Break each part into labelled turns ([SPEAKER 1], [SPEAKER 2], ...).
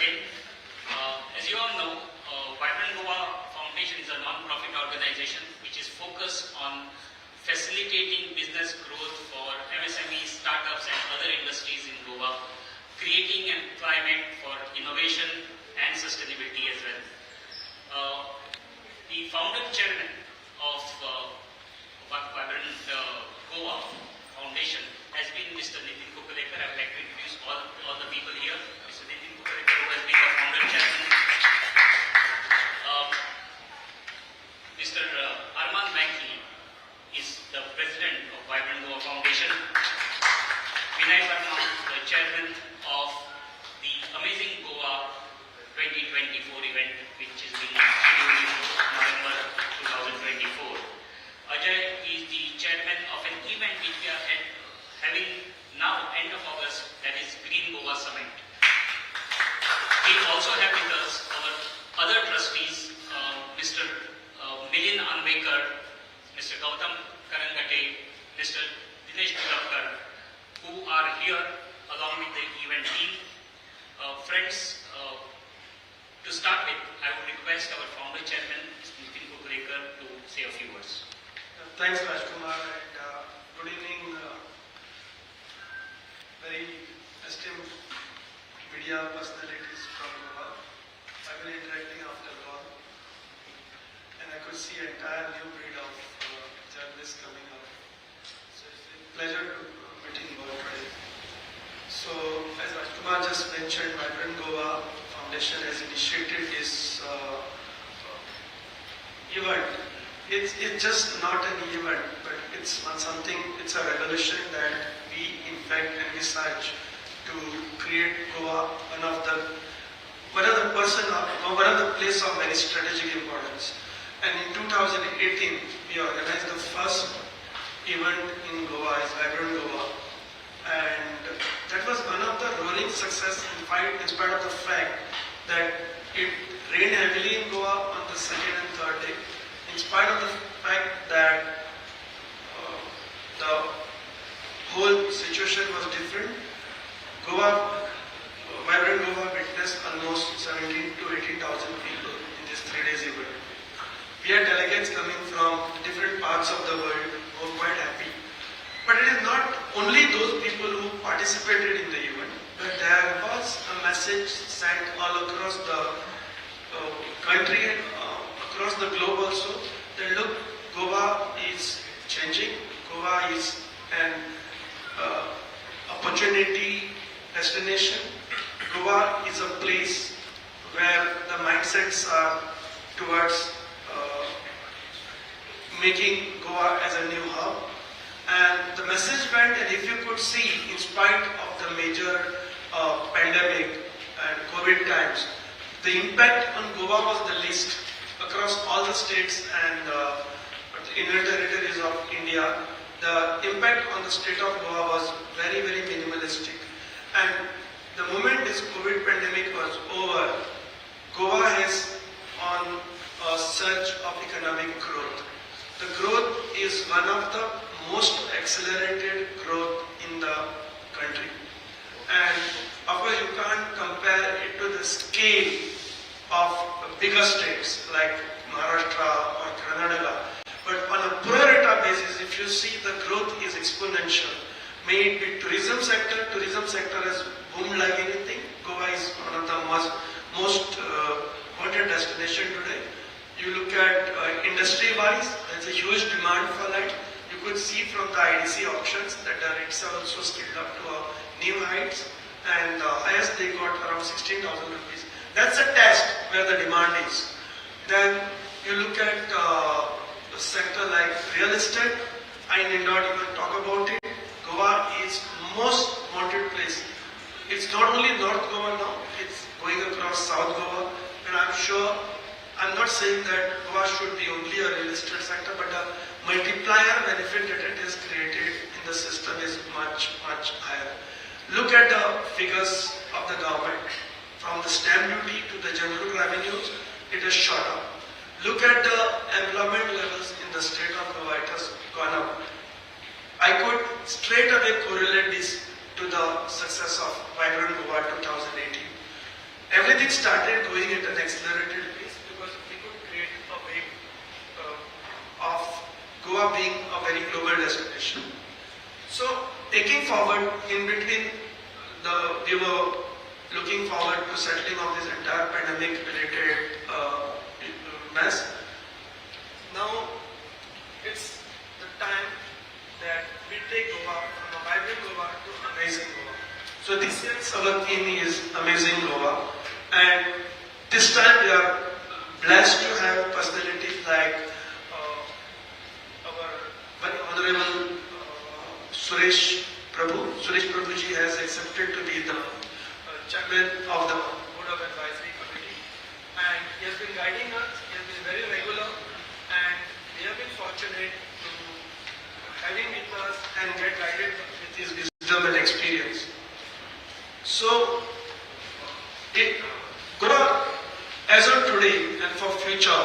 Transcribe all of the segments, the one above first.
[SPEAKER 1] again. As you all know, Vibrant Goa Foundation is a non-profit organization which is focused on facilitating business growth for MSMEs, startups and other industries in Goa, creating a climate for innovation and sustainability as well. The founder chairman of Vibrant Goa Foundation has been Mr. Nitin Kukalekar. I would like to introduce all the people here. Mr. Nitin Kukalekar, who has been the founder chairman. Mr. Arman Mankey is the president of Vibrant Goa Foundation. Vinay Verma, the chairman of the Amazing Goa 2024 event, which is being scheduled in November 2024. Ajay is the chairman of an event which we are having now, end of August, that is Green Goa Summit. We also have with us our other trustees, Mr. Milind Anvekar, Mr. Gautam Karangate, Mr. Dinesh Gulabkar, who are here along with the event team. Friends, to start with, I would request our founder chairman, Mr. Nitin Kukalekar, to say a few words.
[SPEAKER 2] Thanks, Rajkumar, and good evening, very esteemed media personalities from Goa. I've been interacting after all, and I could see an entire new breed of journalists coming up. So it's a pleasure to meeting you all today. So, as Rajkumar just mentioned, Vibrant Goa Foundation has initiated this event. It's just not an event, but it's something, it's a revolution that we in fact envisage to create Goa one of the place of very strategic importance. And in 2018, we organized the first event in Goa, is Vibrant Goa. And that was one of the roaring success in spite of the fact that it rained heavily in Goa on the second and third day. In spite of the fact that the whole situation was different, Vibrant Goa witnessed almost 17,000 to 18,000 people in this 3 days event. We had delegates coming from different parts of the world who were quite happy. But it is not only those people who participated in the event, but there was a message sent all across the country and across the globe also, that look, Goa is changing. Goa is an opportunity destination. Goa is a place where the mindsets are towards making Goa as a new hub. And the message went, and if you could see, in spite of the major pandemic and COVID times, the impact on Goa was the least across all the states and Union Territories of India. The impact on the state of Goa was very, very minimalistic. And the moment this COVID pandemic was over, Goa is on a surge of economic growth. The growth is one of the most accelerated growth in the country. And of course you can't compare it to the scale of bigger states like Maharashtra or Karnataka. But on a pro rata basis, if you see, the growth is exponential. May it be tourism sector has boomed like anything. Goa is one of the most wanted destination today. You look at industry-wise, there's a huge demand for that. You could see from the IDC auctions that the rates are also scaled up to new heights, and the highest they got around 16,000 rupees. That's a test where the demand is. Then you look at a sector like real estate. I need not even talk about it. Goa is most wanted place. It's not only North Goa now, it's going across South Goa, and I'm sure, I'm not saying that Goa should be only a real estate sector, but the multiplier benefit that it has created in the system is much, much higher. Look at the figures of the government. From the stamp duty to the general revenues, it has shot up. Look at the employment levels in the state of Goa, it has gone up. I could straight away correlate this to the success of Vibrant Goa 2018. everything started going at an accelerated pace because we could create a wave of Goa being a very global destination. So taking forward in between, we were looking forward to settling of this entire pandemic related mess. Now it's the time that we take Goa from a vibrant Goa to amazing Goa. So this year's our theme is Amazing Goa, and this time we are blessed to have personalities like our very honorable Suresh Prabhu. Suresh Prabhuji has accepted to be the chairman of the Board of Advisory Committee, and he has been guiding us. He has been very regular, and we have been fortunate to have him with us and get guided with his wisdom and experience. So, Goa, as of today and for future,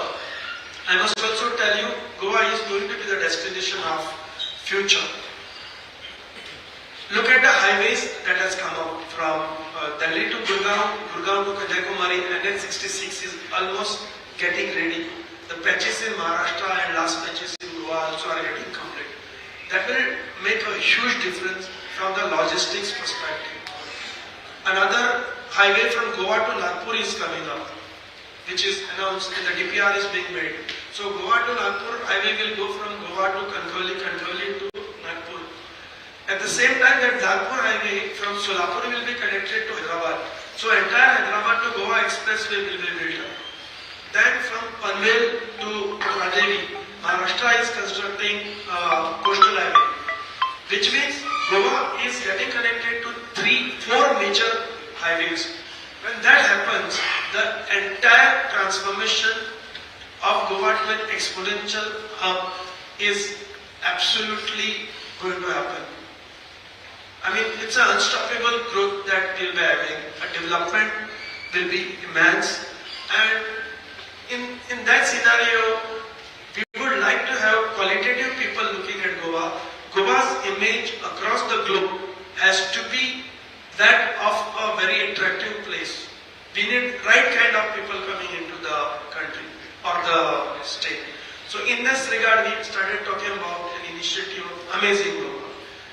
[SPEAKER 2] I must also tell you, Goa is going to be the destination of future. Look at the highways that has come out from Delhi to Gurgaon, Gurgaon to Kanyakumari, and then 66 is almost getting ready. The patches in Maharashtra and last patches in Goa also are getting complete. That will make a huge difference from the logistics perspective. Another highway from Goa to Nagpur is coming up, which is announced and the DPR is being made. So Goa to Nagpur highway will go from Goa to Kankoli, Kankoli to Nagpur. At the same time, that Nagpur highway from Solapur will be connected to Hyderabad. So entire Hyderabad to Goa expressway will be built up. Then from Panvel to Rajevi, Maharashtra is constructing coastal highway, which means Goa is getting connected to 3-4 major highways. When that happens, the entire transformation of Goa to an exponential hub is absolutely going to happen. I mean, it's an unstoppable growth that we'll be having. A development will be immense, and in that scenario, we would like to have qualitative people looking at Goa. Goa's image across the globe has to be that of a very attractive place. We need right kind of people coming into the country or the state. So in this regard, we started talking about an initiative of Amazing Goa.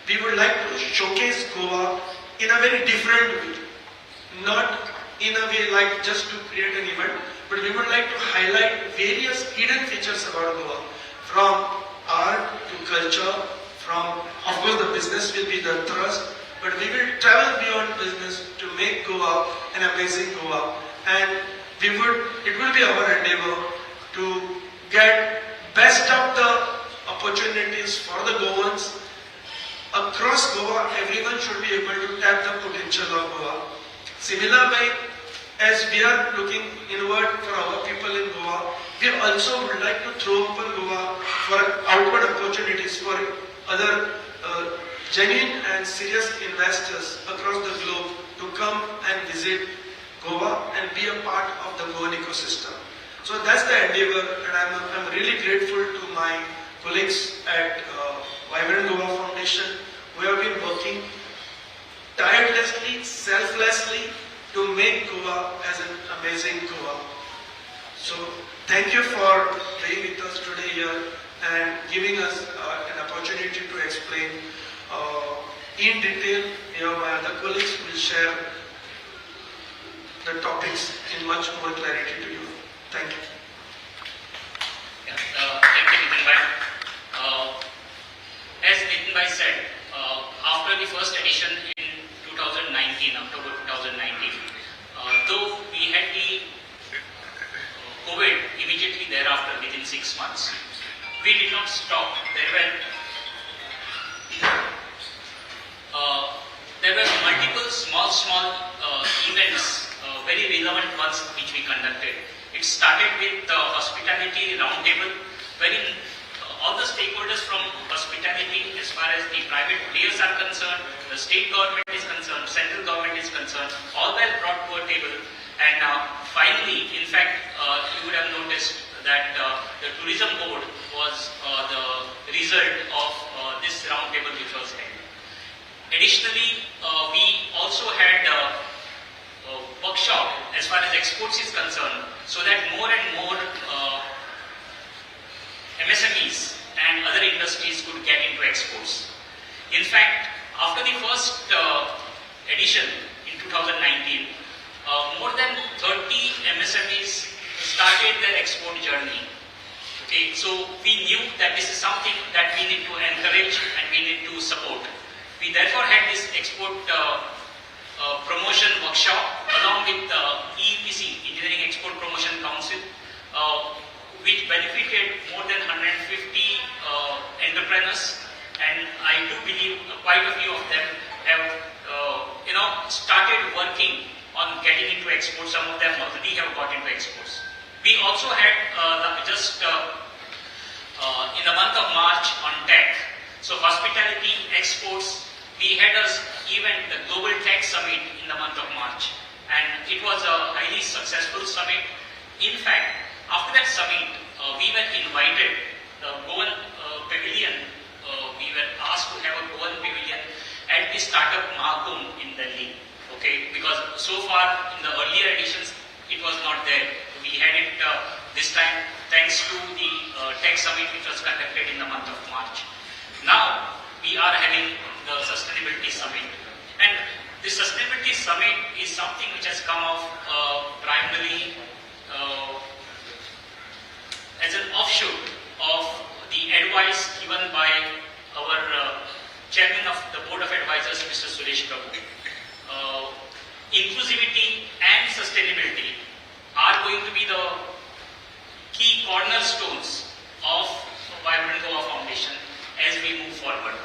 [SPEAKER 2] We would like to showcase Goa in a very different way. Not in a way like just to create an event, but we would like to highlight various hidden features about Goa. From art to culture, from, of course the business will be the thrust, but we will travel beyond business to make Goa an amazing Goa. And it will be our endeavor to get best of the opportunities for the Goans. Across Goa, everyone should be able to tap the potential of Goa. Similar way, as we are looking inward for our people in Goa, we also would like to throw open Goa for outward opportunities for other genuine and serious investors across the globe to come and visit Goa and be a part of the Goan ecosystem. So that's the endeavor, and I'm really grateful to my colleagues at Vibrant Goa Foundation, who have been working tirelessly, selflessly to make Goa as an amazing Goa. So thank you for being with us today here and giving us an opportunity to explain in detail. My other colleagues will share the topics in much more clarity to you. Thank you.
[SPEAKER 1] Yeah, thank you, Nitin Bhai. As Nitin Bhai said, after the first edition in 2019, October 2019, though we had the COVID immediately thereafter within 6 months, we did not stop. There were multiple small events, very relevant ones which we conducted. It started with the hospitality roundtable, wherein all the stakeholders from hospitality, as far as the private players are concerned, the state government is concerned, central government is concerned, all were brought to a table. And finally, in fact, you would have noticed that the tourism board was the result of this roundtable which was held. Additionally, we also had workshops workshop as far as exports is concerned, so that more and more MSMEs and other industries could get into exports. In fact, after the first edition in 2019, more than 30 MSMEs started their export journey. Okay, so we knew that this is something that we need to encourage and we need to support. We therefore had this export promotion workshop along with EEPC, Engineering Export Promotion Council, which benefited more than 150 entrepreneurs, and I do believe quite a few of them have started working on getting into exports. Some of them already have got into exports. We also had in the month of March on tech, so hospitality, exports, we had an event, the Global Tech Summit in the month of March, and it was a highly successful summit. In fact, after that summit, we were invited, the Goan Pavilion, we were asked to have a Goan Pavilion at the Startup Mahakumbh in Delhi. Okay, because so far in the earlier editions, it was not there. We had it this time thanks to the Tech Summit which was conducted in the month of March. Now, we are having the Sustainability Summit. And the Sustainability Summit is something which has come off primarily as an offshoot of the advice given by our Chairman of the Board of Advisors, Mr. Suresh Prabhu. Inclusivity and sustainability are going to be the key cornerstones of Vibrant Goa Foundation as we move forward.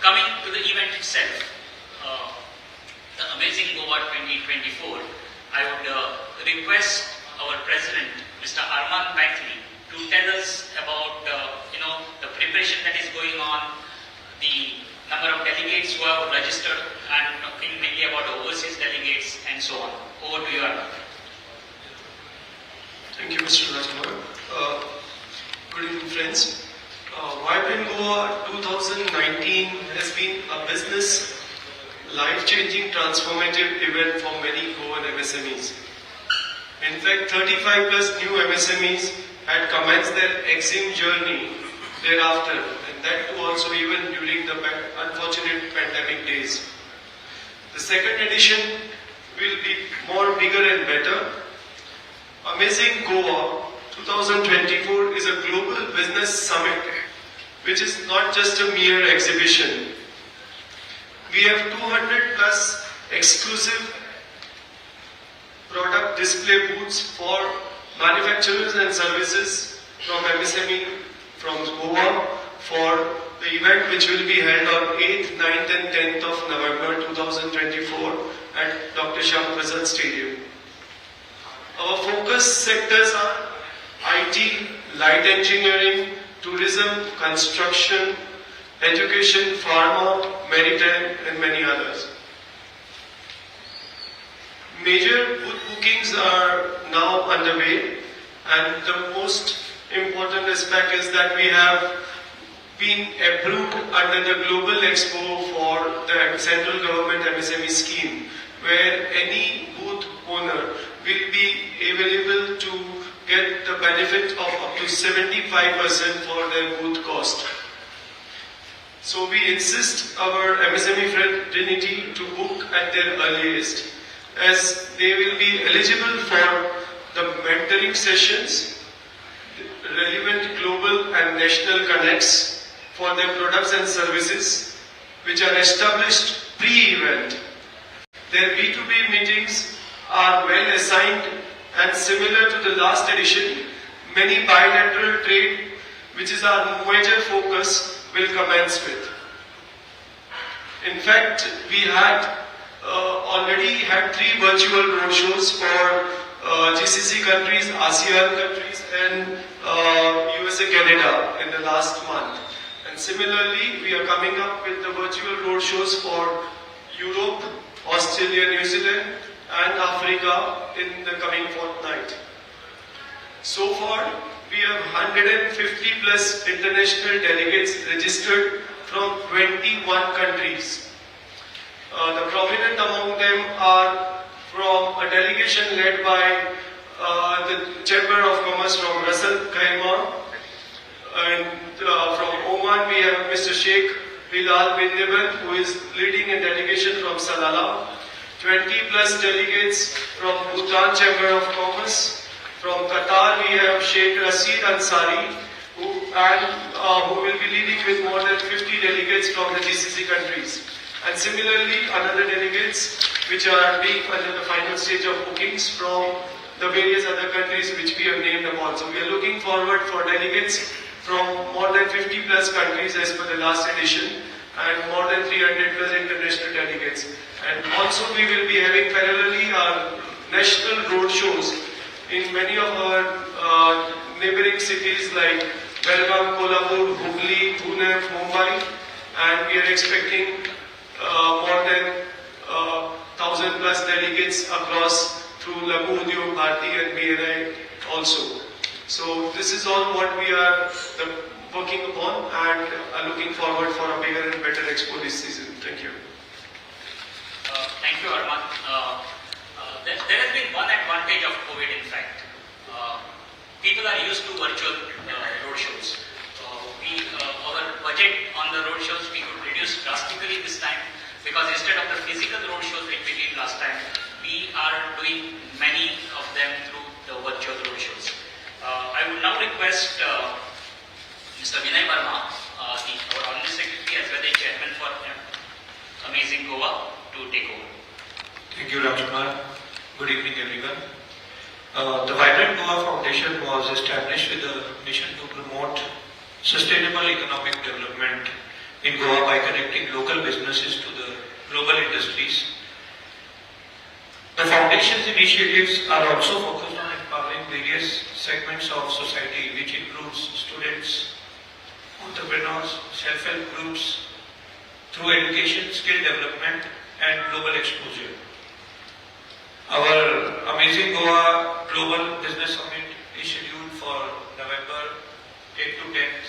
[SPEAKER 1] Coming to the event itself, the Amazing Goa 2024, I would request our President, Mr. Arman Bankley, to tell us about the preparation that is going on, the number of delegates who have registered, and talking mainly about overseas delegates and so on. Over to you, Arman.
[SPEAKER 3] Thank you, Mr. Rajkumar. Good evening, friends. Vibrant Goa 2019 has been a business, life-changing, transformative event for many Goan MSMEs. In fact, 35 plus new MSMEs had commenced their EXIM journey thereafter, and that too also even during the unfortunate pandemic days. The second edition will be more bigger and better. Amazing Goa 2024 is a global business summit, which is not just a mere exhibition. We have 200 plus exclusive product display booths for manufacturers and services from MSME from Goa for the event which will be held on 8th, 9th and 10th of November 2024 at Dr. Shyam Prasad Stadium. Our focus sectors are IT, light engineering, tourism, construction, education, pharma, maritime and many others. Major booth bookings are now underway, and the most important aspect is that we have been approved under the Global Expo for the Central Government MSME scheme, where any booth owner will be available to get the benefit of up to 75% for their booth cost. So we insist our MSME fraternity to book at their earliest, as they will be eligible for the mentoring sessions, relevant global and national connects for their products and services, which are established pre-event. Their B2B meetings are well assigned, and similar to the last edition, many bilateral trade, which is our major focus, will commence with. In fact, we had already had 3 virtual roadshows for GCC countries, ASEAN countries and USA, Canada in the last month. And similarly, we are coming up with the virtual roadshows for Europe, Australia, New Zealand and Africa in the coming fortnight. So far, we have 150 plus international delegates registered from 21 countries. The prominent among them are from a delegation led by the Chamber of Commerce from Russell Khaimah, and from Oman we have Mr. Sheikh Bilal bin Nibal, who is leading a delegation from Salalah. 20 plus delegates from Bhutan Chamber of Commerce. From Qatar we have Sheikh Rashid Ansari, who will be leading with more than 50 delegates from the GCC countries. And similarly, another delegates which are being under the final stage of bookings from the various other countries which we have named upon. So we are looking forward for delegates from more than 50 plus countries as per the last edition, and more than 300 plus international delegates. And also we will be having parallelly our national road shows in many of our neighboring cities like Belgaum, Kolhapur, Hubli, Pune, Mumbai, and we are expecting more than 1,000 plus delegates across through Laghu Udyog Bharti and BNI also. So this is all what we are working upon, and are looking forward for a bigger and better expo this season. Thank you.
[SPEAKER 1] Thank you, Arman. There has been one advantage of COVID, in fact. People are used to virtual road shows. Our budget on the road shows we could reduce drastically this time, because instead of the physical road shows which we did last time, we are doing many of them through the virtual road shows. I would now request Mr. Vinay Verma, our Honorary Secretary as well as Chairman for Amazing Goa, to take over.
[SPEAKER 4] Thank you, Rajkumar. Good evening, everyone. The Vibrant Goa Foundation was established with a mission to promote sustainable economic development in Goa by connecting local businesses to the global industries. The foundation's initiatives are also focused on empowering various segments of society, which includes students, entrepreneurs, self-help groups, through education, skill development, and global exposure. Our Amazing Goa Global Business Summit is scheduled for November 8th to 10th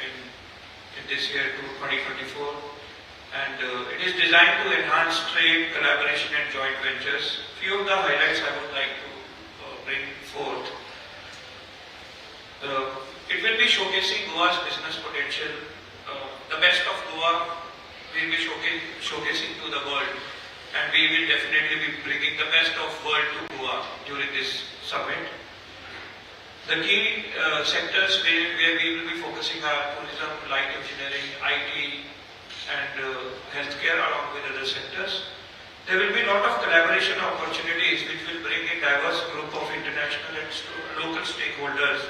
[SPEAKER 4] in this year to 2024, and it is designed to enhance trade, collaboration, and joint ventures. Few of the highlights I would like to bring forth. It will be showcasing Goa's business potential. The best of Goa will be showcasing to the world, and we will definitely be bringing the best of world to Goa during this summit. The key sectors where we will be focusing are tourism, light engineering, IT, and healthcare, along with other sectors. There will be a lot of collaboration opportunities which will bring a diverse group of international and local stakeholders,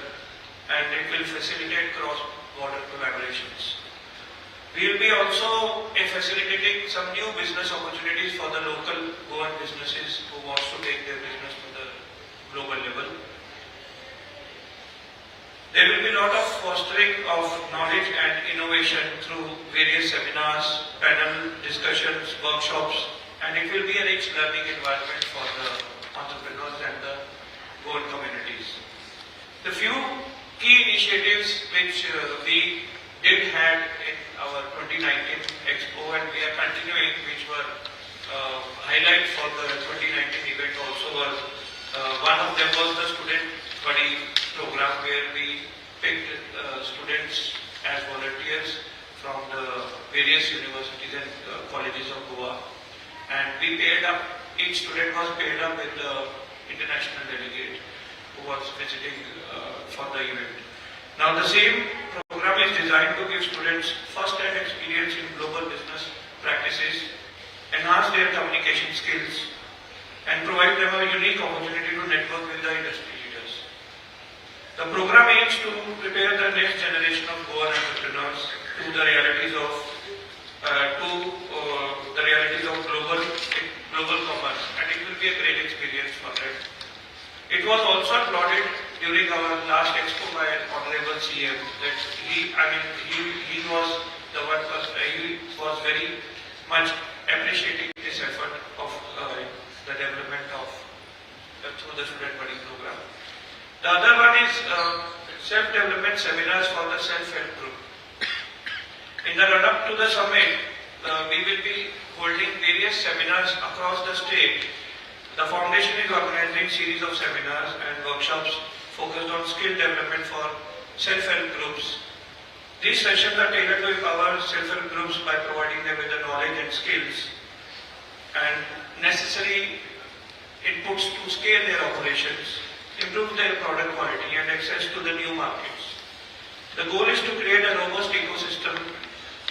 [SPEAKER 4] and it will facilitate cross-border collaborations. We will be also facilitating some new business opportunities for the local Goan businesses who want to take their business to the global level. There will be a lot of fostering of knowledge and innovation through various seminars, panel discussions, workshops, and it will be a rich learning environment for the entrepreneurs and the Goan communities. The few key initiatives which we did had in our 2019 Expo, and we are continuing, which were highlight for the 2019 event also was, one of them was the Student Buddy program, where we picked students as volunteers from the various universities and colleges of Goa, and we paired up, each student was paired up with the international delegate who was visiting for the event. Now the same program is designed to give students first-hand experience in global business practices, enhance their communication skills, and provide them a unique opportunity to network with the industry leaders. The program aims to prepare the next generation of Goan entrepreneurs to the realities of global commerce, and it will be a great experience for them. It was also applauded during our last expo by Honorable CM that he was the one he was very much appreciating this effort of the development of through the Student Buddy program. The other one is self-development seminars for the self-help group. In the run-up to the summit, we will be holding various seminars across the state The foundation is organizing series of seminars and workshops focused on skill development for self-help groups. These sessions are tailored to empower self-help groups by providing them with the knowledge and skills and necessary inputs to scale their operations, improve their product quality and access to the new markets. The goal is to create a robust ecosystem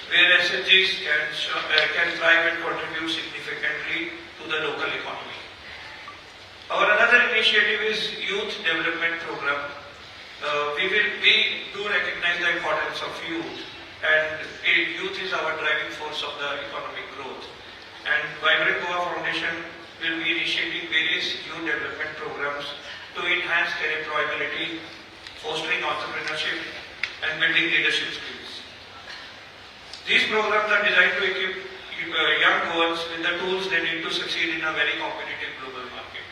[SPEAKER 4] where SHGs can thrive and contribute significantly to the local economy. Our another initiative is Youth Development Program. We do recognize the importance of youth, and youth is our driving force of the economic growth. And Vibrant Goa Foundation will be initiating various youth development programs to enhance their employability, fostering entrepreneurship, and building leadership skills. These programs are designed to equip young Goans with the tools they need to succeed in a very competitive global market.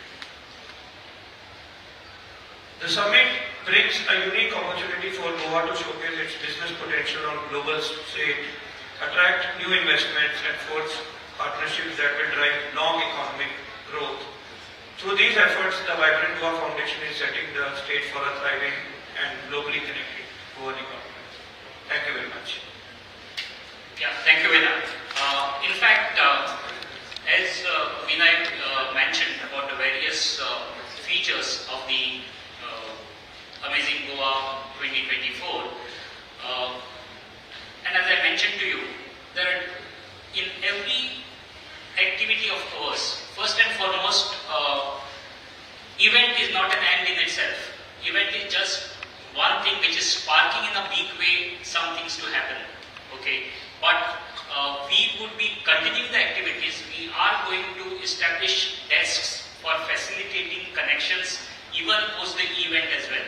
[SPEAKER 4] The summit brings a unique opportunity for Goa to showcase its business potential on global stage, attract new investments and forge partnerships that will drive long economic growth. Through these efforts, the Vibrant Goa Foundation is setting the stage for a thriving and globally connected Goan economy. Thank you very much.
[SPEAKER 1] Yeah, thank you, Vinay. In fact, as Vinay mentioned about the various features of the Amazing Goa 2024, and as I mentioned to you, that in every activity of ours, first and foremost, event is not an end in itself. Event is just one thing which is sparking in a big way some things to happen. Okay, but we would be continuing the activities. We are going to establish desks for facilitating connections even post the event as well.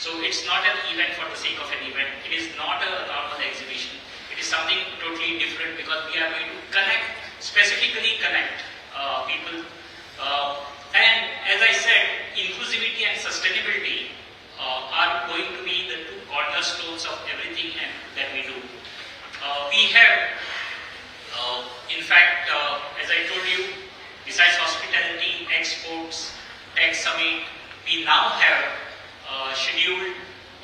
[SPEAKER 1] So it's not an event for the sake of an event. It is not a normal exhibition. It is something totally different because we are going to specifically connect people. And as I said, inclusivity and sustainability are going to be the two cornerstones of everything that we do. We have, in fact, as I told you, besides hospitality, exports, tech summit, we now have scheduled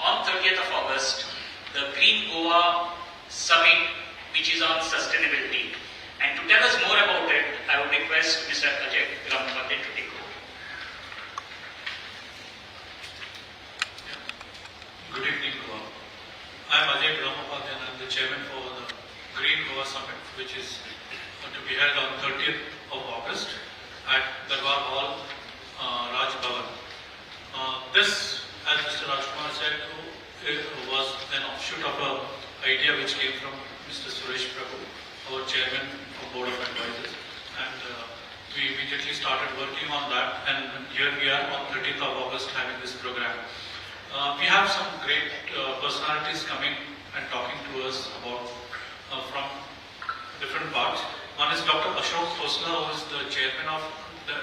[SPEAKER 1] on 30th of August the Green Goa Summit, which is on sustainability. And to tell us more about it, I would request Mr. Ajay Ramapathe to take over.
[SPEAKER 5] Good evening, Goa. I am Ajay Ramapathe and I am the chairman for the Green Goa Summit, which is to be held on 30th of August at Darbar Hall, Raj Bhavan. This, as Mr. Rajkumar said, was an offshoot of an idea which came from Mr. Suresh Prabhu, our chairman of Board of Advisors, and we immediately started working on that, and here we are on 30th of August having this program. We have some great personalities coming and talking to us about from different parts. One is Dr. Ashok Khosla, who is the chairman of the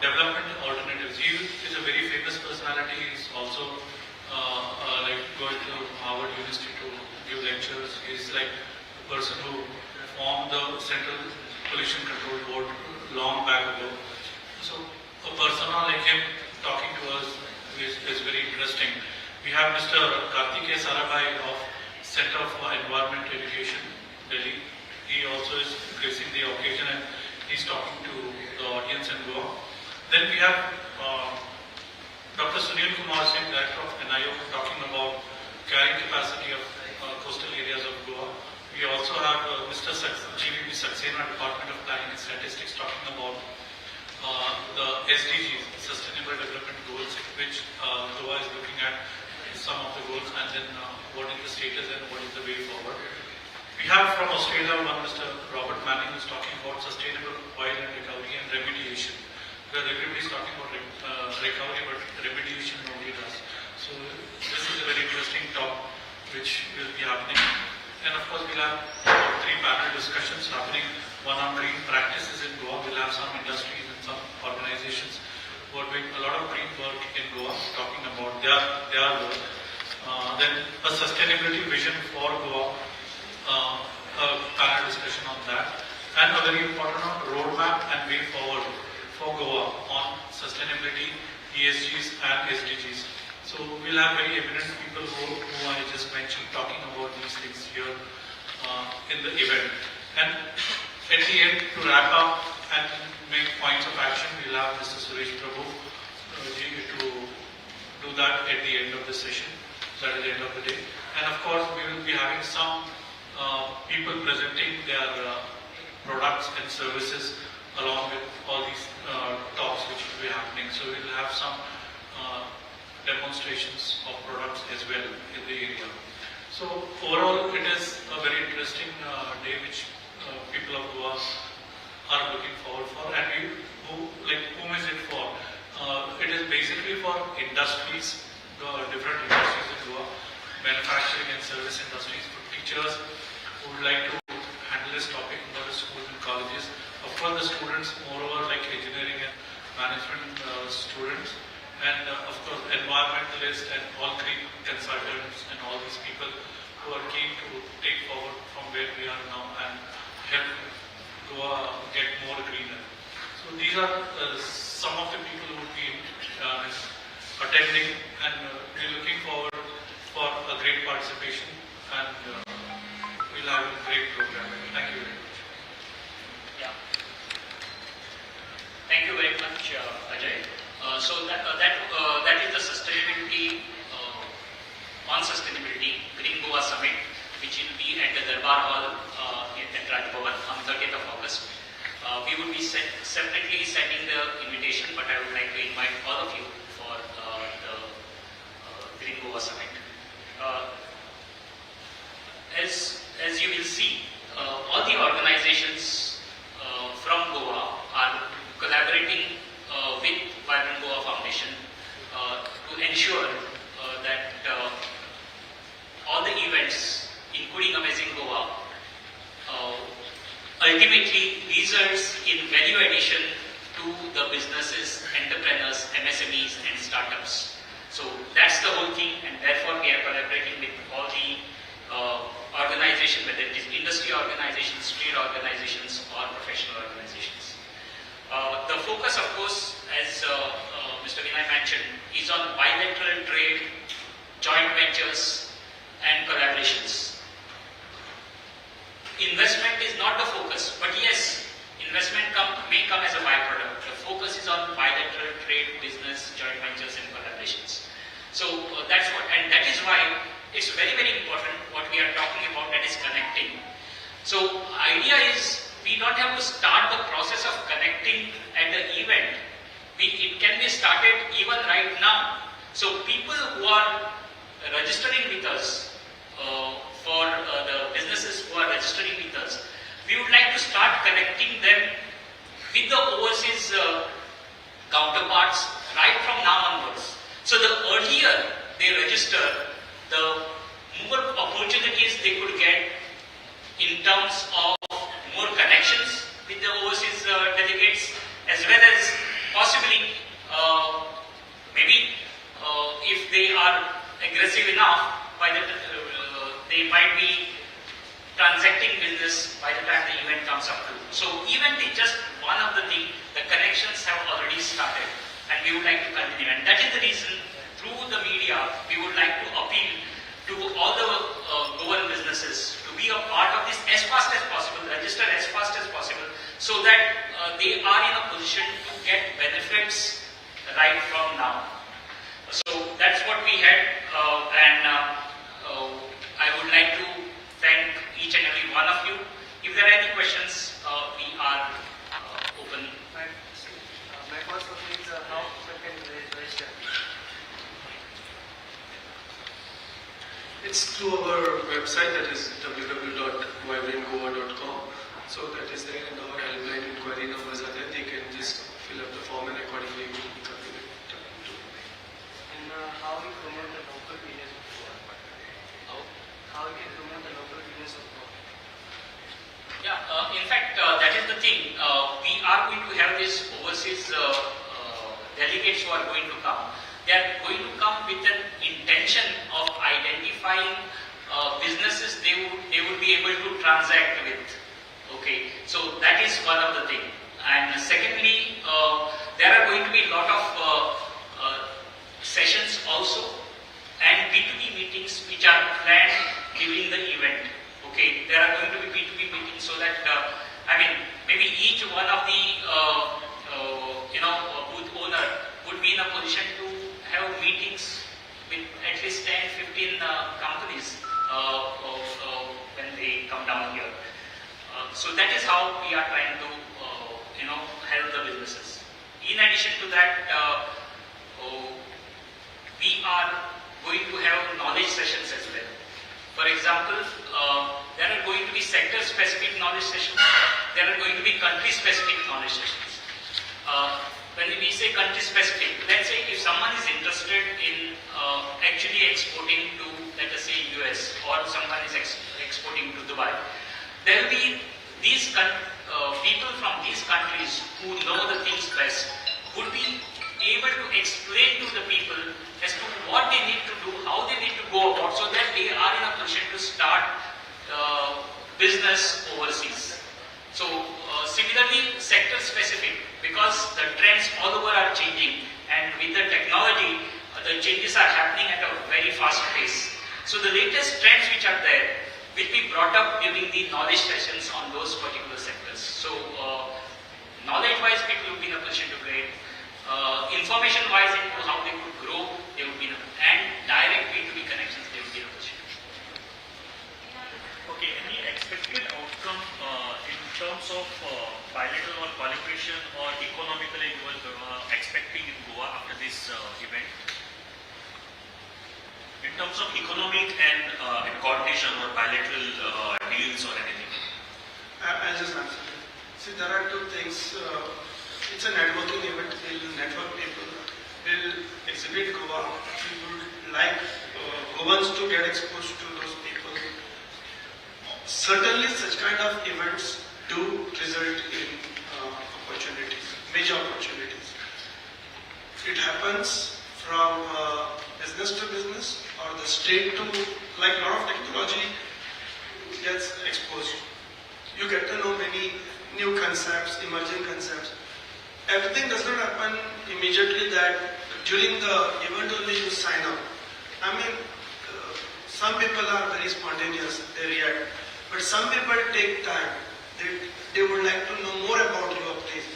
[SPEAKER 5] Development Alternatives. He is a very famous personality. He is also like going to Harvard University to give lectures. He is like the person who formed the Central Pollution Control Board long back ago. So a persona like him talking to us is very interesting. We have Mr. Kartikeya Sarabhai of Center for Environment Education, Delhi. He also is gracing the occasion and he's talking to the audience in Goa. Then we have Dr. Sunil Kumar Singh, Director of NIO, talking about carrying capacity of coastal areas of Goa. We also have Mr. GVP Saxena, Department of Planning and Statistics, talking about the SDGs, Sustainable Development Goals, which Goa is looking at some of the goals, and then what is the status and what is the way forward. We have from Australia one Mr. Robert Manning, who is talking about sustainable wildland recovery and remediation. Because everybody is talking about recovery, but remediation nobody does. So this is a very interesting talk which will be happening. And of course we'll have 3 panel discussions happening. One on green practices in Goa. We'll have some industries and some organizations who are doing a lot of green work in Goa, talking about their work. Then a sustainability vision for Goa. A panel discussion on that, and a very important roadmap and way forward for Goa on sustainability, ESGs and SDGs. So we'll have very eminent people who I just mentioned talking about these things here in the event. And at the end, to wrap up and make points of action, we'll have Mr. Suresh Prabhu to do that at the end of the session, that is the end of the day. And of course, we will be having some people presenting their products and services along with all these talks which will be happening. So we will have some demonstrations of products as well in the area. So overall, it is a very interesting day which people of Goa are looking forward for. And whom is it for? It is basically for industries, different industries in Goa, manufacturing and service industries, for teachers who would like to handle this topic in the schools and colleges. Of course, the students, moreover, like engineering and management students, and of course, environmentalists and all green consultants and all these people who are keen to take forward from where we are now and help Goa get more greener. So these are some of the people who would be attending, and we're looking forward for a great participation, and we'll have a great program. Thank you very much.
[SPEAKER 1] Yeah. Thank you very much, Ajay. So that is the sustainability on sustainability Green Goa Summit, which will be at the Darbar Hall at Raj Bhavan on 30th of August. We will be separately sending the invitation, but I would like to invite all of you for the Green Goa Summit. As you will see, all the organizations from Goa are collaborating with Vibrant Goa Foundation to ensure that all the events, including Amazing Goa, ultimately results in value addition to the businesses, entrepreneurs, MSMEs and startups. So that's the whole thing, and therefore we are collaborating with all the organizations, whether it is industry organizations, trade organizations or professional organizations. The focus, of course, as Mr. Vinay mentioned, is on bilateral trade, joint ventures and collaborations. Investment is not the focus, but yes, investment may come as a byproduct. The focus is on bilateral trade, business, joint ventures and collaborations. So that's what, and that is why it's very, very important what we are talking about, that is connecting. So idea is we don't have to start the process of connecting at the event. It can be started even right now. So people who are registering with us, for the businesses who are registering with us, we would like to start connecting them with the overseas counterparts right from now onwards. So the earlier they register, the more opportunities they could get in terms of more connections with the overseas delegates, as well as possibly maybe if they are aggressive enough, they might be transacting business by the time the event comes up to. So event is just one of the things. The connections have already started, and we would like to continue. And that is the reason, through the media, we would like to appeal to all the Goan businesses to be a part of this as fast as possible, register as fast as possible, so that they are in a position to get benefits right from now. So that's what we had, and I would like to thank each and every one of you. If there are any questions, we are open.
[SPEAKER 6] My first question is how people can register?
[SPEAKER 3] It's through our website, that is www.vibrantgoa.com. So that is there, and our helpline inquiry numbers are there. They can just fill up the form and accordingly we will be coming to.
[SPEAKER 6] And how we promote the local business of Goa? How we can promote the local business of Goa?
[SPEAKER 1] Yeah, in fact, that is the thing. We are going to have these overseas delegates who are going to come. They are going to come with an intention of identifying businesses they would be able to transact with. Okay, so that is one of the things. And secondly, there are going to be a lot of sessions also and B2B meetings which are planned during the event. Okay, there are going to be B2B meetings so that maybe each one of the booth owner would be in a position to have meetings with at least 10-15 companies when they come down here. So that is how we are trying to help the businesses. In addition to that, we are going to have knowledge sessions as well. For example, there are going to be sector-specific knowledge sessions. There are going to be country-specific knowledge sessions. When we say country-specific, let's say if someone is interested in actually exporting to, let us say, US, or someone is exporting to Dubai, there will be these people from these countries who know the things best would be able to explain to the people as to what they need to do, how they need to go about, so that they are in a position to start business overseas. So similarly, sector specific, because the trends all over are changing, and with the technology, the changes are happening at a very fast pace. So the latest trends which are there will be brought up during the knowledge sessions on those particular sectors. So knowledge-wise, people will be in a position to grade. Information-wise, into how they could grow, they would be in a, and direct B2B connections, they would be in a position.
[SPEAKER 7] Okay, any expected outcome in terms of bilateral or collaboration or economically you were expecting in Goa after this event? In terms of economic and coordination or bilateral deals or anything?
[SPEAKER 2] I'll just answer that. See, there are two things. It's a networking event. We'll network people. We'll exhibit Goa. We would like Goans to get exposed to those people. Certainly, such kind of events do result in opportunities, major opportunities. It happens from business to business, or the state to, like a lot of technology gets exposed. You get to know many new concepts, emerging concepts. Everything does not happen immediately that during the event only you sign up. Some people are very spontaneous, they react. But some people take time. They would like to know more about your place.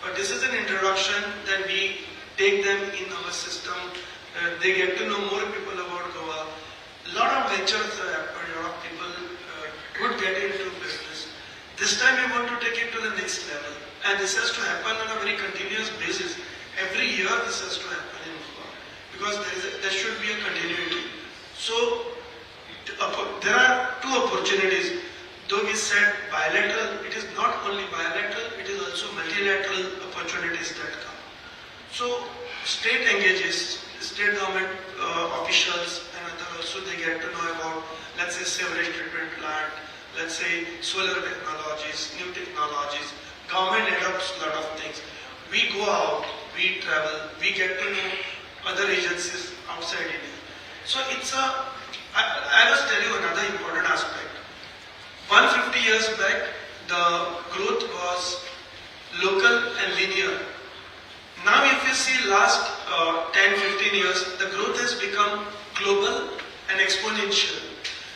[SPEAKER 2] But this is an introduction that we take them in our system. They get to know more people about Goa. A lot of ventures happen. A lot of people would get into business. This time we want to take it to the next level. And this has to happen on a very continuous basis. Every year this has to happen in Goa. Because there should be a continuity. So there are two opportunities. Though we said bilateral, it is not only bilateral, it is also multilateral opportunities that come. So state engages, state government officials and other also, they get to know about, let's say, sewerage treatment plant, let's say solar technologies, new technologies. Government adopts a lot of things. We go out, we travel, we get to know other agencies outside India. So it's I must tell you another important aspect. 150 years back, the growth was local and linear. Now if you see last 10-15 years, the growth has become global and exponential.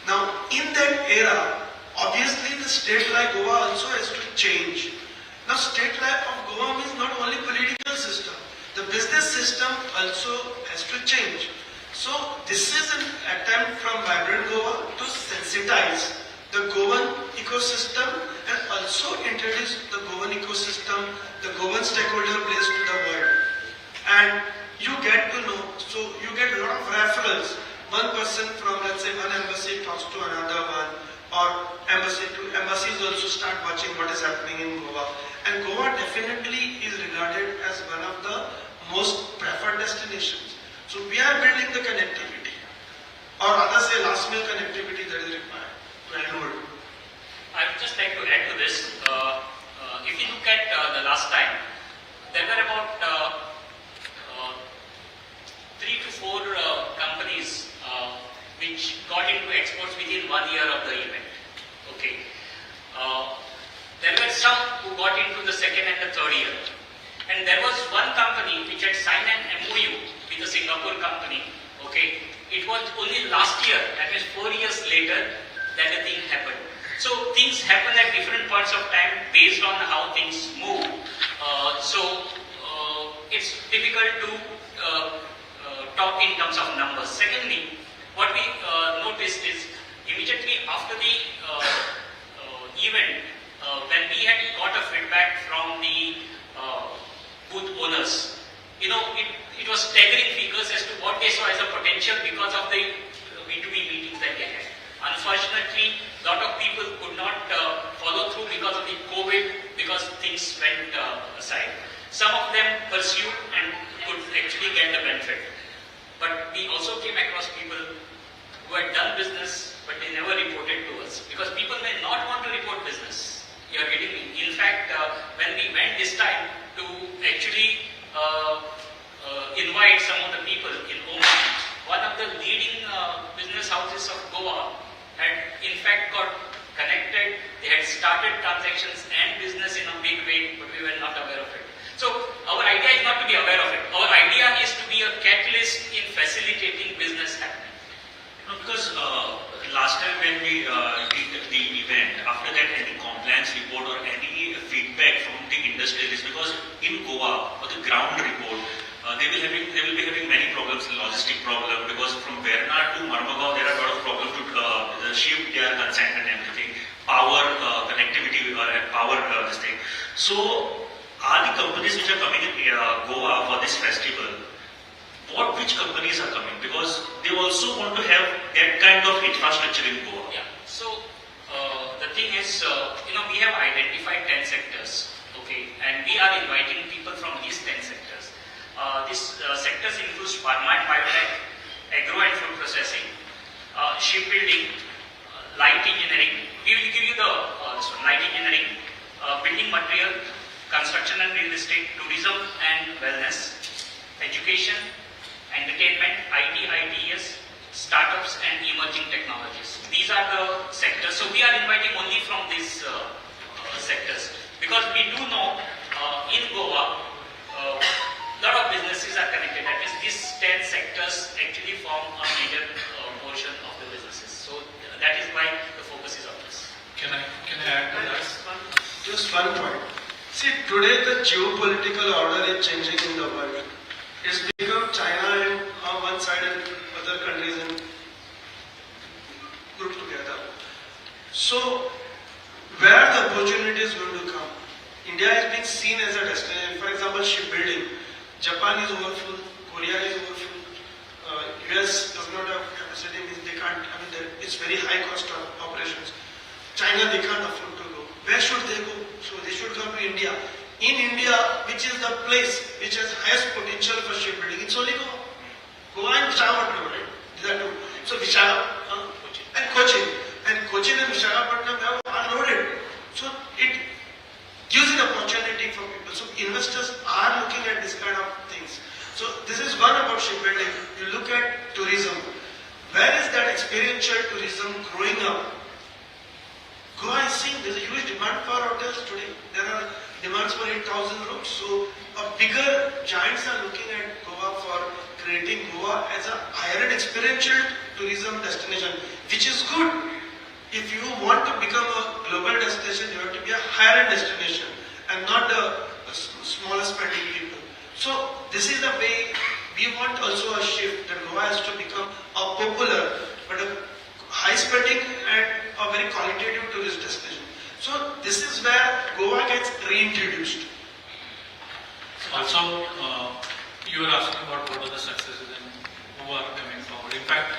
[SPEAKER 2] Now in that era, obviously the state like Goa also has to change. Now state like of Goa means not only political system, the business system also has to change. So this is an attempt from Vibrant Goa to sensitize the Goan ecosystem and also introduce the Goan ecosystem, the Goan stakeholder place to the world. And you get to know, so you get a lot of referrals. One person from, let's say, one embassy talks to another one, or embassies also start watching what is happening in Goa. And Goa definitely is regarded as one of the most preferred destinations. So we are building the connectivity, or rather say last mile connectivity that is required to enroll.
[SPEAKER 1] I would just like to add to this. If you look at the last time, there were about 3 to 4 companies which got into exports within 1 year of the event. Okay. There were some who got into the second and the third year. And there was one company which had signed an MOU with a Singapore company. Okay, it was only last year, that means 4 years later, that the thing happened. So things happen at different points of time based on how things move. It's difficult to talk in terms of numbers. Secondly, what we noticed is immediately after the event, when we had got a feedback from the booth owners, it was staggering figures as to what they saw as a potential because of the B2B meetings that they had. Unfortunately, a lot of people could not follow through because of the COVID, because things went aside. Some of them pursued and could actually get the benefit. But we also came across people who had done business, but they never reported to us. Because people may not want to report business. You are getting me? In fact, when we went this time to actually invite some of the people in Oman, one of the leading business houses of Goa had in fact got connected. They had started transactions and business in a big way, but we were not aware of it. So our idea is not to be aware of it. Our idea is to be a catalyst in facilitating business happening.
[SPEAKER 7] No, because last time when we did the event, after that any compliance report or any feedback from the industrialists, because in Goa, for the ground report, they will be having many problems, logistic problem, because from Verna to Marmagaon there are a lot of problems to ship their consignment and everything, power connectivity and power this thing. So are the companies which are coming in Goa for this festival, which companies are coming? Because they also want to have that kind of infrastructure in Goa.
[SPEAKER 1] Yeah. So the thing is, we have identified 10 sectors, okay, and we are inviting people from these 10 sectors. These sectors include pharma and biotech, agro and food processing, shipbuilding, light engineering. We will give you the light engineering, building material, construction and real estate, tourism and wellness, education, entertainment, IT, ITES, startups and emerging technologies. These are the sectors. So we are inviting only from these sectors because we do know in Goa a lot of businesses are connected. That means these 10 sectors actually form a major portion of the businesses. So that is why the focus is on this.
[SPEAKER 5] Can I add to that?
[SPEAKER 2] Just one point. See, today the geopolitical order is changing in the world. It's become China and on one side and other countries and grouped together. So, where the opportunity is going to come? India is being seen as a destination. For example, shipbuilding. Japan is overfull, Korea is overfull, US does not have capacity, means they can't, it's very high cost of operations. China, they can't afford to go. Where should they go? So they should come to India. In India, which is the place which has highest potential for shipbuilding, it's only Goa. Goa and Visakhapatnam, right? These are two. So Visakhapatnam and Cochin. And Cochin and Visakhapatnam have unloaded. So it gives an opportunity for people. So investors are looking at this kind of things. So this is one about shipbuilding. You look at tourism. Where is that experiential tourism growing up? Goa is seeing there's a huge demand for hotels today. There are demands for 8,000 rooms. So bigger giants are looking at Goa for creating Goa as a higher-end experiential tourism destination, which is good. If you want to become a global destination, you have to be a higher-end destination and not the smaller spending people. So this is the way we want also a shift that Goa has to become a popular but a high spending and a very qualitative tourist destination. So this is where Goa gets reintroduced.
[SPEAKER 5] Also, you were asking about what are the successes and who are coming forward. In fact,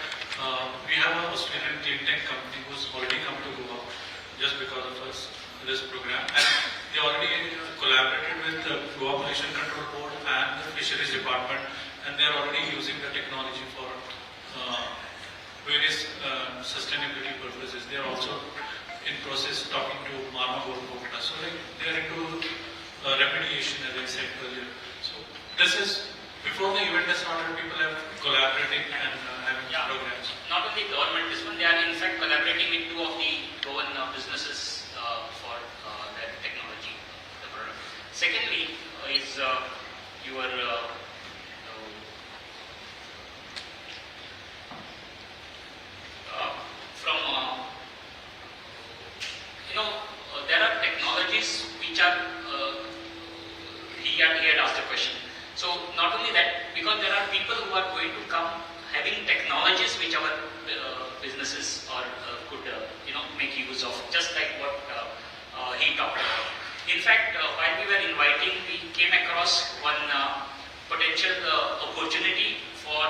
[SPEAKER 5] we have an Australian clean tech company who's already come to Goa just because of this program, and they already collaborated with the Goa Pollution Control Board and the Fisheries Department, and they are already using the technology for various sustainability purposes. They are also in process talking to Marmagaon. So they are into remediation, as I said earlier. So this is before the event has started. People have collaborating and having programs.
[SPEAKER 1] Not only government, this one, they are in fact collaborating with two of the Goan businesses for that technology. Secondly, is your from there are technologies which are he had asked a question. So not only that, because there are people who are going to come having technologies which our businesses or could make use of, just like what he talked about. In fact, while we were inviting, we came across one potential opportunity for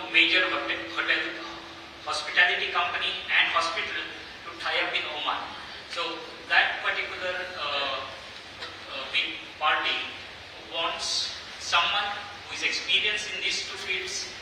[SPEAKER 1] major hotel hospitality company and hospital to tie up in Oman. So that particular big party wants someone who is experienced in these two fields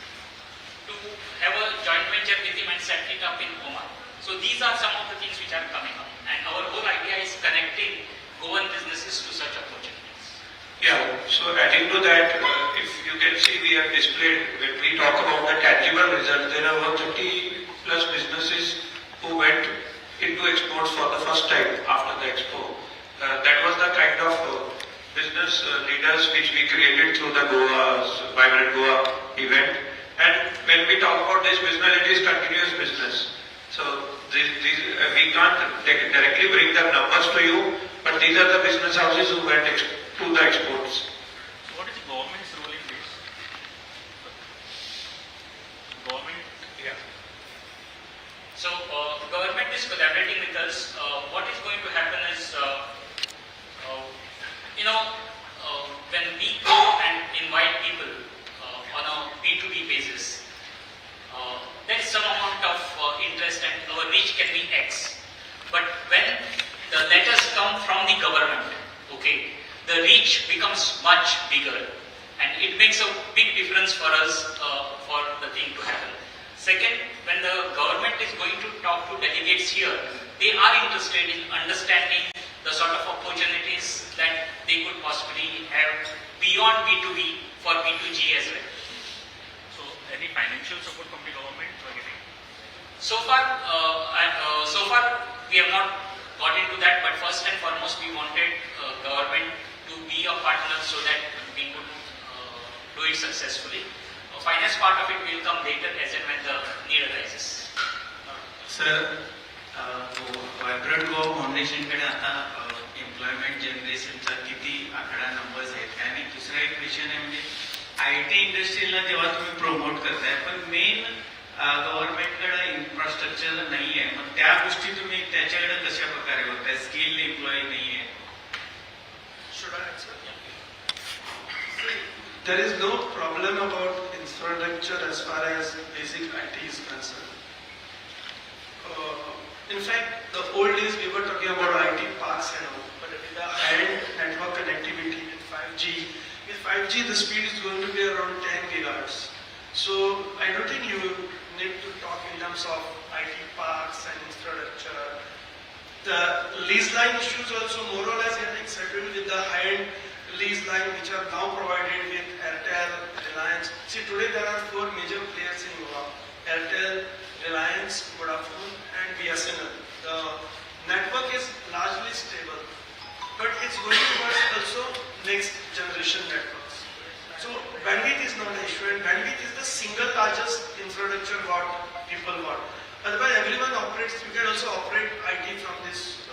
[SPEAKER 1] to have a joint venture with him and set it up in Oman. So these are some of the things which are coming up, and our whole idea is connecting Goan businesses to such opportunities.
[SPEAKER 4] Yeah, so adding to that, if you can see, we have displayed, when we talk about the tangible results, there are over 30 plus businesses who went into exports for the first time after the expo. That was the kind of business leaders which we created through the Vibrant Goa event. And when we talk about this business, it is continuous business. So we can't directly bring the numbers to you, but these are the business houses who went to the exports.
[SPEAKER 7] What is the government's role in this? Government?
[SPEAKER 4] Yeah.
[SPEAKER 1] So government is collaborating with us. What is going to happen is, when we go and invite people on a B2B basis, there is some amount of interest and our reach can be X. But when the letters come from the government, okay, the reach becomes much bigger, and it makes a big difference for us for the thing to happen. Second, when the government is going to talk to delegates here, they are interested in understanding the sort of opportunities that they could possibly have beyond B2B for B2G as well.
[SPEAKER 7] So any financial support from the government or anything?
[SPEAKER 1] So far we have not got into that, but first and foremost we wanted government to be a partner so that we could do it successfully. Finance part of it will come later as and when the need arises.
[SPEAKER 8] Sir, vibrant Goa फाउंडेशनकडे आता employment जनरेशनचा किती आकडा numbers आहेत, आणि दुसरा एक विषय आहे म्हणजे IT इंडस्ट्रीला जेव्हा तुम्ही प्रमोट करताय, पण मेन गव्हर्नमेंटकडे इन्फ्रास्ट्रक्चर नाही आहे, मग त्या गोष्टी तुम्ही त्याच्याकडे कशा प्रकारे होताय? स्किल एम्प्लॉई नाही आहे.
[SPEAKER 2] Should I answer? There is no problem about infrastructure as far as basic IT is concerned. In fact, the old days we were talking about IT parks and all, but with the high-end network connectivity with 5G the speed is going to be around 10 gigahertz. So I don't think you need to talk in terms of IT parks and infrastructure. The lease line issues also more or less getting settled with the high-end lease line which are now provided with Airtel, Reliance. See, today there are 4 major players in Goa: Airtel, Reliance, Vodafone and BSNL. The network is largely stable, but it's going towards also next generation networks. So bandwidth is not an issue, and bandwidth is the single largest infrastructure what people want. Otherwise everyone operates, you can also operate IT from this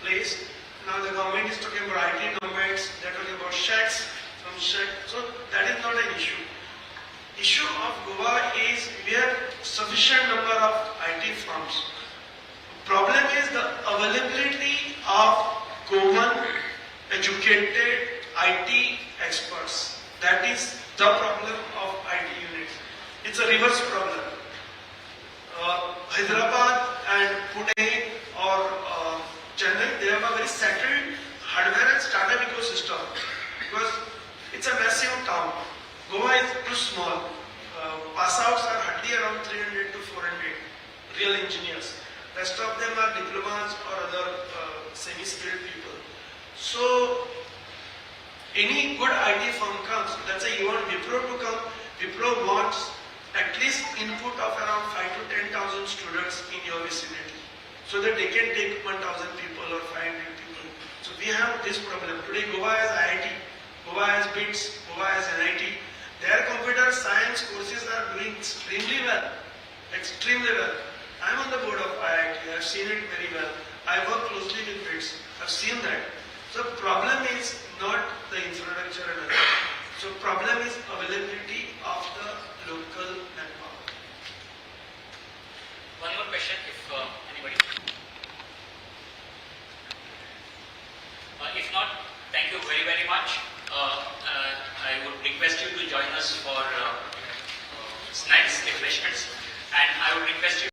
[SPEAKER 2] place. Now the government is talking about IT nomads, they are talking about shacks, from shack, so that is not an issue. Issue of Goa is we have sufficient number of IT firms. Problem is the availability of Goan educated IT experts. That is the problem of IT units. It's a reverse problem. Hyderabad and Pune or Chennai, they have a very settled hardware and startup ecosystem because it's a massive town. Goa is too small. Pass outs are hardly around 300 to 400 real engineers. Rest of them are diplomas or other semi-skilled people. So any good IT firm comes, let's say you want Wipro to come, Wipro wants at least input of around 5 to 10,000 students in your vicinity so that they can take 1,000 people or 500 people. So we have this problem. Today Goa has IIT, Goa has BITS, Goa has NIT. Their computer science courses are doing extremely well. Extremely well. I am on the board of IIT. I have seen it very well. I work closely with BITS. I have seen that. So problem is not the infrastructure and other. So problem is availability of the local manpower.
[SPEAKER 1] One more question, if anybody. If not, thank you very, very much. I would request you to join us for snacks, refreshments, and I would request you